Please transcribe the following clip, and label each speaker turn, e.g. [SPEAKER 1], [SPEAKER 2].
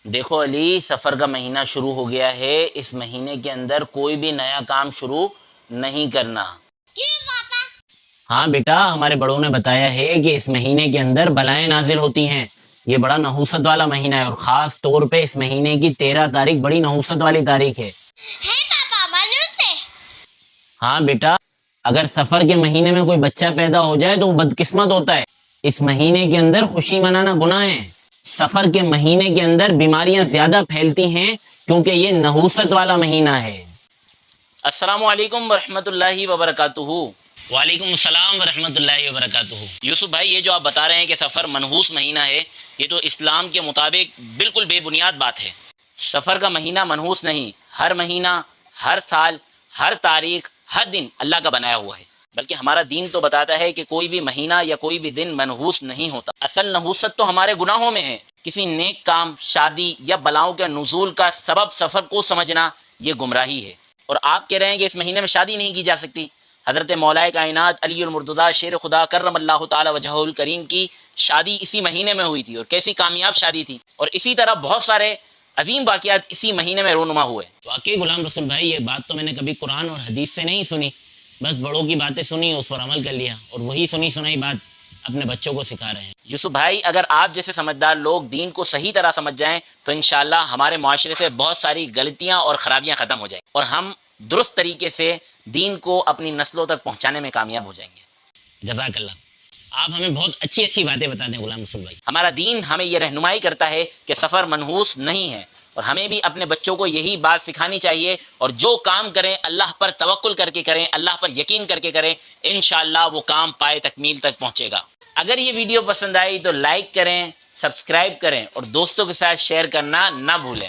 [SPEAKER 1] دیکھو علی، سفر کا مہینہ شروع ہو گیا ہے۔ اس مہینے کے اندر کوئی بھی نیا کام شروع نہیں کرنا۔ ہاں بیٹا، ہمارے بڑوں نے بتایا ہے کہ اس مہینے کے اندر بلائیں نازل ہوتی ہیں۔ یہ بڑا نحوست والا مہینہ ہے، اور خاص طور پہ اس مہینے کی 13 تاریخ بڑی نحوست والی تاریخ ہے۔ ہاں بیٹا، اگر سفر کے مہینے میں کوئی بچہ پیدا ہو جائے تو وہ بدقسمت ہوتا ہے۔ اس مہینے کے اندر خوشی منانا گناہ ہے۔ سفر کے مہینے کے اندر بیماریاں زیادہ پھیلتی ہیں کیونکہ یہ نحوست والا مہینہ ہے۔ السلام علیکم ورحمۃ اللہ وبرکاتہ۔ وعلیکم السلام ورحمۃ اللہ وبرکاتہ۔ یوسف بھائی، یہ جو آپ بتا رہے ہیں کہ سفر منحوس مہینہ ہے، یہ تو اسلام کے مطابق بالکل بے بنیاد بات ہے۔ سفر کا مہینہ منحوس نہیں، ہر مہینہ، ہر سال، ہر تاریخ، ہر دن اللہ کا بنایا ہوا ہے۔ بلکہ ہمارا دین تو بتاتا ہے کہ کوئی بھی مہینہ یا کوئی بھی دن منحوس نہیں ہوتا۔ اصل نحوست تو ہمارے گناہوں میں ہے۔ کسی نیک کام، شادی یا بلاؤں کے نزول کا سبب سفر کو سمجھنا یہ گمراہی ہے۔ اور آپ کہہ رہے ہیں کہ اس مہینے میں شادی نہیں کی جا سکتی۔ حضرت مولا کائنات علی المرتضیٰ شیر خدا کرم اللہ تعالی وجہہ الکریم کی شادی اسی مہینے میں ہوئی تھی، اور کیسی کامیاب شادی تھی۔ اور اسی طرح بہت سارے عظیم واقعات اسی مہینے میں رونما ہوئے۔ واقعی غلام رسول بھائی، یہ بات تو میں نے کبھی قرآن اور حدیث سے نہیں سنی، بس بڑوں کی باتیں سنی، اس پر عمل کر لیا، اور وہی سنی سنائی بات اپنے بچوں کو سکھا رہے ہیں۔ یوسف بھائی، اگر آپ جیسے سمجھدار لوگ دین کو صحیح طرح سمجھ جائیں تو انشاءاللہ ہمارے معاشرے سے بہت ساری غلطیاں اور خرابیاں ختم ہو جائیں، اور ہم درست طریقے سے دین کو اپنی نسلوں تک پہنچانے میں کامیاب ہو جائیں گے۔ جزاک اللہ، آپ ہمیں بہت اچھی اچھی باتیں بتاتے ہیں غلام رسول بھائی۔ ہمارا دین ہمیں یہ رہنمائی کرتا ہے کہ سفر منحوس نہیں ہے، اور ہمیں بھی اپنے بچوں کو یہی بات سکھانی چاہیے، اور جو کام کریں اللہ پر توکل کر کے کریں، اللہ پر یقین کر کے کریں، انشاءاللہ وہ کام پائے تکمیل تک پہنچے گا۔ اگر یہ ویڈیو پسند آئی تو لائک کریں، سبسکرائب کریں، اور دوستوں کے ساتھ شیئر کرنا نہ بھولیں۔